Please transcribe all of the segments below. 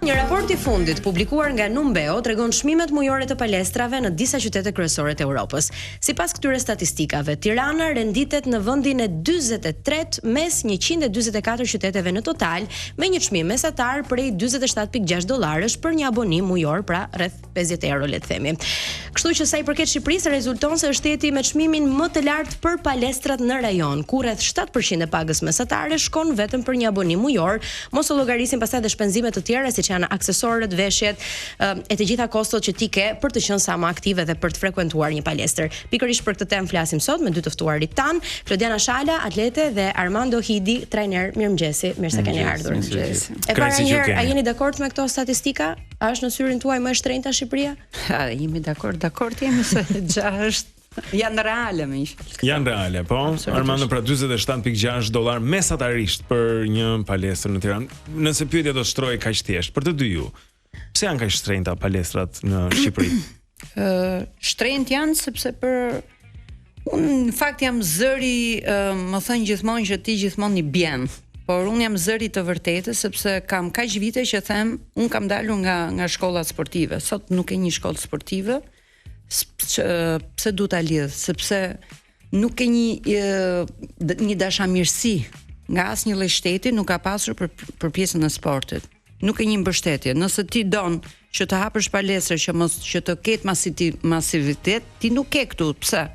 Një raport I fundit publikuar nga Numbeo tregon çmimet mujore të palestrave në disa qytete kryesore të Europës. Sipas këtyre statistikave, Tirana renditet në vendin e 43 mes 144 qyteteve në total, me një çmim mesatar prej $47.6 për një abonim mujor, pra rreth 50 euro le të themi. Kështu që sa I përket Shqipërisë, rezulton se është shteti me çmimin më të lartë për palestrat në rajon, ku rreth 7% e pagës mesatare shkon vetëm për një abonim mujor, mos u llogarisin pastaj dhe shpenzimet të tjera siç janë aksesorët, veshjet, e të gjitha kostot që ti ke për të qenë sa më aktive dhe për të frekuentuar një palestër. Pikërisht për këtë temë flasim sot me dy të ftuarit tan, Klodiana Shala, atlete, dhe Armando Hidi, trajner. Mirëmëngjesi, mirë se keni ardhur. E para herë, a jeni dakord me këto statistika? A është në syrin tuaj më e shtrenjta Shqipëria? Jemi dakord jemi se xha është janë reale me një fjalë. Janë reale, po. Armando, pra $47.6 mesatarisht për një palestër në Tiranë. Nëse pyetja do shtrojë kaq thjesht për të dy ju, pse janë kaq shtrenjta palestrat në Shqipëri? Shtrenjtë janë sepse unë në fakt jam zëri, më thënë gjithmonë që ti gjithmonë I bjen. Por unë jam zëri të vërtetës sepse kam kaq vite që them, unë kam dalur nga shkolla sportive. Sot nuk e një shkollë sportive. Pse du ta lidh? Sepse nuk e një dashamirësi nga asnjë lloj shteti nuk ka pasur për pjesën e sportit. Nuk e një mbështetje. Nëse ti don që të hapësh palestër që të ketë masivitet, ti nuk ke këtu. Pse?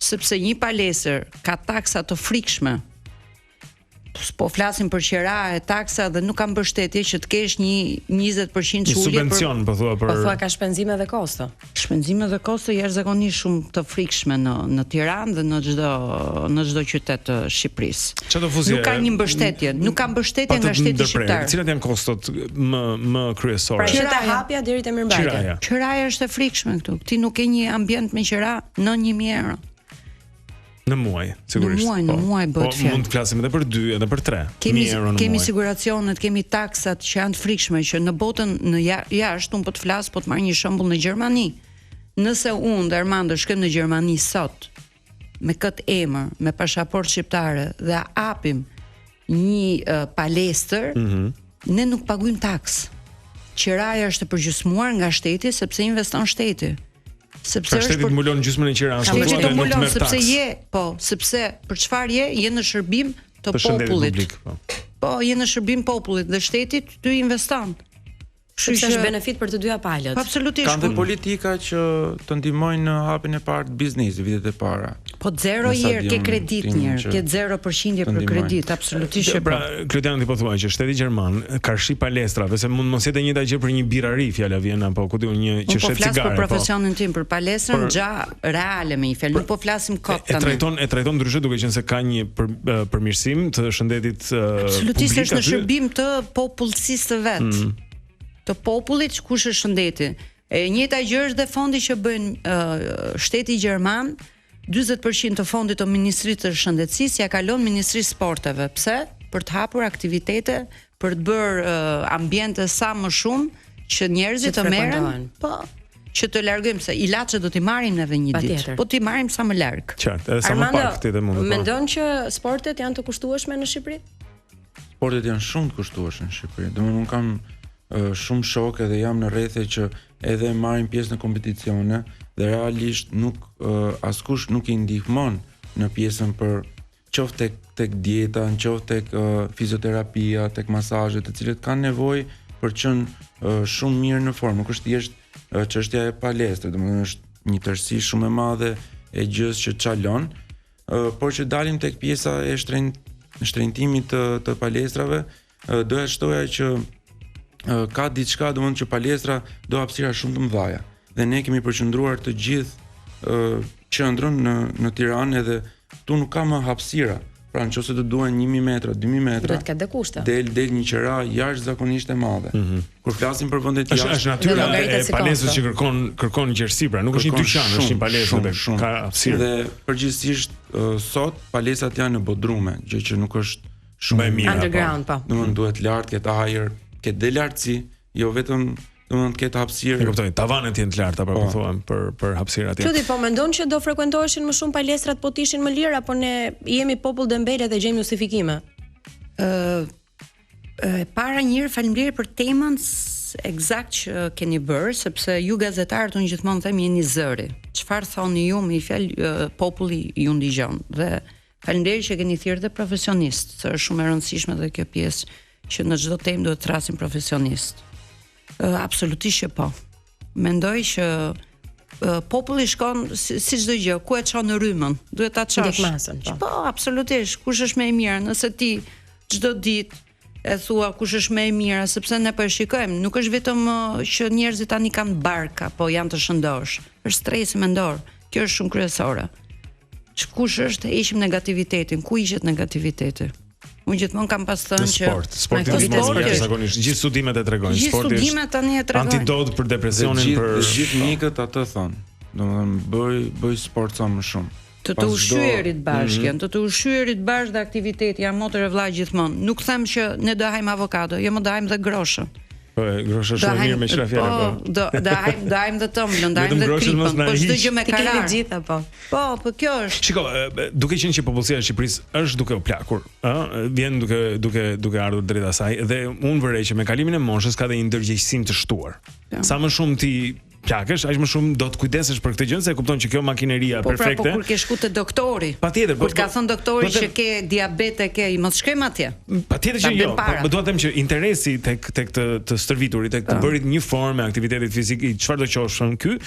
Sepse një palestër ka taksa të frikshme. Po flasim për qiraje, taksa dhe nuk ka mbështetje që të kesh një 20% ulje subvencion, po thua ka shpenzime dhe kosto. Shpenzime dhe kosto jashtëzakonisht shumë të frikshme në Tiranë dhe në çdo qytet të Shqipërisë. Nuk ka një mbështetje, nuk ka mbështetje nga shteti shqiptar. Cilat janë kostot më kryesore? Pra që ta hapja deri te mirëmbajtja. Qiraja është e frikshme këtu. Ti nuk ke një ambient me qira në 1.000 euro. Në muaj, sigurisht. Në muaj bëhet fjalë. Mund të flasim edhe për 2 edhe për 3. Kemi siguracionet, kemi taksat që janë të frikshme që në botën në jashtë, unë po të flas, po të marr një shembull në Gjermani. Nëse unë dhe Armando shkojmë në Gjermani sot me këtë emër, me pasaportë shqiptare dhe hapim një palestër, ne nuk paguajmë taks. Qiraja është e përgjysmuar nga shteti sepse investon shteti. Sepse shteti mbulon gjysmën e qirave, sepse për çfarë je në shërbim të popullit. Po, je në shërbim popullit dhe shteti ty investon. Sepse është benefit për të dyja palët. Absolutisht. Kanë dhe politika që të ndihmojnë në hapjen e parë të biznesit vitet e para. Po 0 herë ke kredit njëherë, ke 0% për kredit, absolutisht. Pra, Klodiana po thuaj që shteti gjerman ka shi palestrave, se mund mos jetë njëjta gjë për një birari, fjala vjen apo ku diun një që shet cigare. Po flas për profesionin tim, për palestrën xha reale me një fjalë, nuk po flasim kot tani. E trajton ndryshe duke qenë se ka një përmirësim të shëndetit publik. Absolutisht është në shërbim të popullsisë së vet. Të popullit, kush është shëndeti. E njëjta gjë është dhe fondi që bën shteti gjerman, 40% të fondit të Ministrisë të Shëndetësisë ja kalon Ministrisë Sporteve. Pse? Për të hapur aktivitete, për të bërë ambiente sa më shumë që njerëzit të merren, po, që të largojmë se ilaçet do t'i marrim edhe një ditë, po t'i marrim sa më larg. Qartë, edhe sa më pak ti të mund. Mendon që sportet janë të kushtueshme në Shqipëri? Sportet janë shumë të kushtueshme në Shqipëri. Domethënë kam shumë shok edhe jam në rrethe që edhe marrin pjesë në kompeticione dhe realisht nuk askush nuk I ndihmon në pjesën për qoftë tek dieta, qoftë tek fizioterapia, tek masazhet, të cilët kanë nevojë për të qenë shumë mirë në formë. Nuk është thjesht çështja e palestrës, domethënë është një tërësi shumë e madhe e gjës që çalon, por që dalim tek pjesa e shtrenjtimit të palestrave, doja të shtoja që ka diçka, domethënë që palestra do hapësira shumë të mëdha. Dhe ne kemi përqendruar të gjithë qendrën në Tiranë edhe tu nuk ka më hapësira. Pra nëse të duan 1000 metra, 2000 metra, do të ketë kushte. Del një qira jashtëzakonisht e madhe. Kur flasim për vendet jashtë, është natyra e palestrës që kërkon gjerësi, pra nuk është një dyqan, është një palestër që ka hapësirë. Dhe përgjithsisht sot palestrat janë në bodrume, gjë që nuk është shumë e mirë. Underground, po. Domethënë duhet lart, ketë ajër, ketë dhe lartësi, jo vetëm domethënë ketë hapësirë. E kuptoj, tavanët janë të larta, po thuam për hapësirë atje. Çudi, po mendon që do frekuentoheshin më shumë palestrat po të ishin më lirë apo ne jemi popull dembele dhe gjejmë justifikime? Para njëherë faleminderit për temën, eksakt që keni bërë, sepse ju gazetarët unë gjithmonë them jeni zëri. Çfarë thoni ju me fjalë populli ju ndihjon. Dhe faleminderit që keni thirrë dhe profesionist, se është shumë e rëndësishme dhe kjo pjesë që në çdo temë duhet të thrasim profesionist. Absolutisht që po. Mendoj që populli shkon si çdo gjë, ku e çon në rrymën, duhet ta çosh. Po, absolutisht, kush është më i mirë, nëse ti çdo ditë e thua kush është më e mira, sepse ne po e shikojmë, nuk është vetëm që njerëzit tani kanë barka, po janë të shëndosh. Është stresi mendor. Kjo është shumë kryesore. Kush është, heqim negativitetin, ku ishet negativiteti? Unë gjithmonë kam pas thënë që sporti është zakonisht gjithë studimet e tregojnë, sporti është studimet tani e tregojnë. Antidot për depresionin, për gjithë mjekët atë thonë. Domethënë bëj sport sa më shumë. Të ushqyerit bashkë, të ushqyerit bashkë dhe aktiviteti, janë motor e vllaj gjithmonë. Nuk them që ne do hajm avokado, jo më do hajm dhe groshën. Po, grosha shumë mirë me qira po. Do hajm dhe tëmblën, do hajm dhe kripën, po çdo gjë me karar. Të gjitha po. Po kjo është. Shiko, duke qenë që popullsia e Shqipërisë është duke u plakur, vjen duke ardhur drejt asaj dhe unë vërej që me kalimin e moshës ka dhe një ndërgjegjësim të shtuar. Sa më shumë ti plakesh, aq më shumë do të kujdesesh për këtë gjë, se e kupton që kjo makineria perfekte. Po kur ke shku te doktori. Patjetër, kur ka thënë doktori që ke diabete, mos shkojmë atje. Patjetër që jo. Po dua të them që interesi tek të stërviturit, tek të bërit një formë aktivitetit fizik, çfarë do qofshën ky,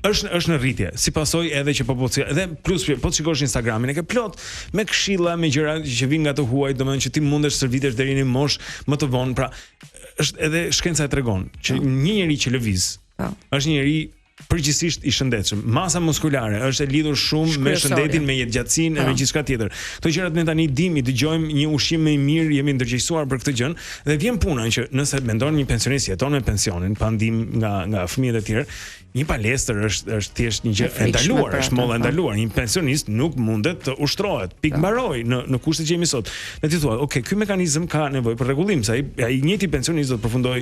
është në rritje. Si pasojë edhe që popullsia, edhe plus po të shikosh Instagramin, e ke plot me këshilla, me gjëra që vijnë nga të huaj, domethënë që ti mundesh stërvitesh deri në moshë më të vonë. Pra, është edhe shkenca e tregon që një njerëz që lëviz është një njeri përgjithsisht i shëndetshëm. Masa muskulare është e lidhur shumë me shëndetin, me jetëgjatësinë e me gjithçka tjetër. Këto gjërat ne tani dimë, dëgjojmë një ushqim më i mirë, jemi ndërgjegjësuar për këtë gjë dhe vjen puna që nëse mendon një pensionist jeton me pensionin pa ndihmë nga fëmijët e tjerë, një palestër është thjesht një gjë e ndaluar, është mollë e ndaluar. Një pensionist nuk mundet të ushtrohet. Pik mbaroi në kushtet që jemi sot. Ne ti thua, okay, ky mekanizëm ka nevojë për rregullim, sa ai njëjti pensionist do të përfundoj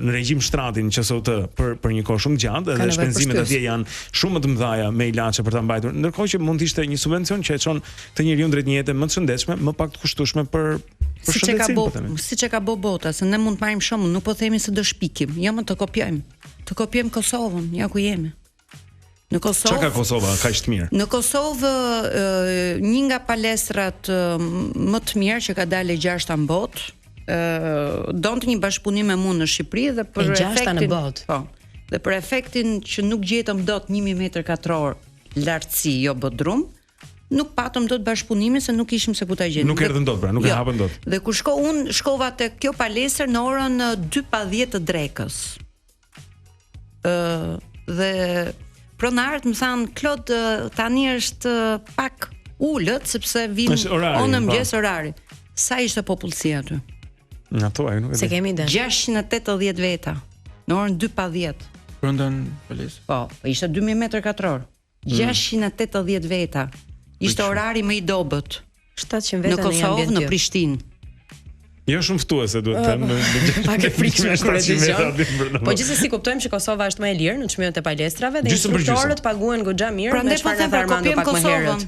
në regjim shtratin QSOT për një kohë shumë gjatë dhe shpenzimet atje janë shumë më të mëdha me ilaçe për ta mbajtur. Ndërkohë që mund të ishte një subvencion që e çon të njeriu drejt një jete më të shëndetshme, më pak të kushtueshme për shëndetësinë. Siç e ka bë bota, se ne mund të marrim shembull, nuk po themi se do shpikim, jo më të kopjojmë. Të kopjojmë Kosovën, ja ku jemi. Në Kosovë. Çka ka Kosova kaq të mirë? Në Kosovë një nga palestrat më të mirë që ka dalë 6 në botë, donte një bashkëpunim me mua në Shqipëri dhe për efektin në botë. Po. Dhe për efektin që nuk gjetëm dot 1000 m2 lartësi, jo bodrum, nuk patëm dot bashkëpunimin se nuk ishim se ku ta gjejmë. Nuk erdhën dot, pra, nuk e hapën dot. Dhe kur shkova te kjo palestër në orën 2:10 të drekës. Dhe pronarët më thanë, Klod, tani është pak ullët, sepse vinë në mëngjes orari. Sa ishte popullsia aty? Na thuaj, nuk e di. Se kemi ide. 680 veta në orën 2:10. Brenda palesë. Po, ishte 2000 m2. 680 veta. Ishte orari më i dobët. 700 veta në Kosovë, në Prishtinë. Jo shumë ftuese duhet të them. Pak e frikshme kur e dëgjon. Po gjithsesi kuptojmë që Kosova është më e lirë në çmimet e palestrave dhe instruktorët paguhen goxha mirë, me çfarë na tha Armando pak më herët.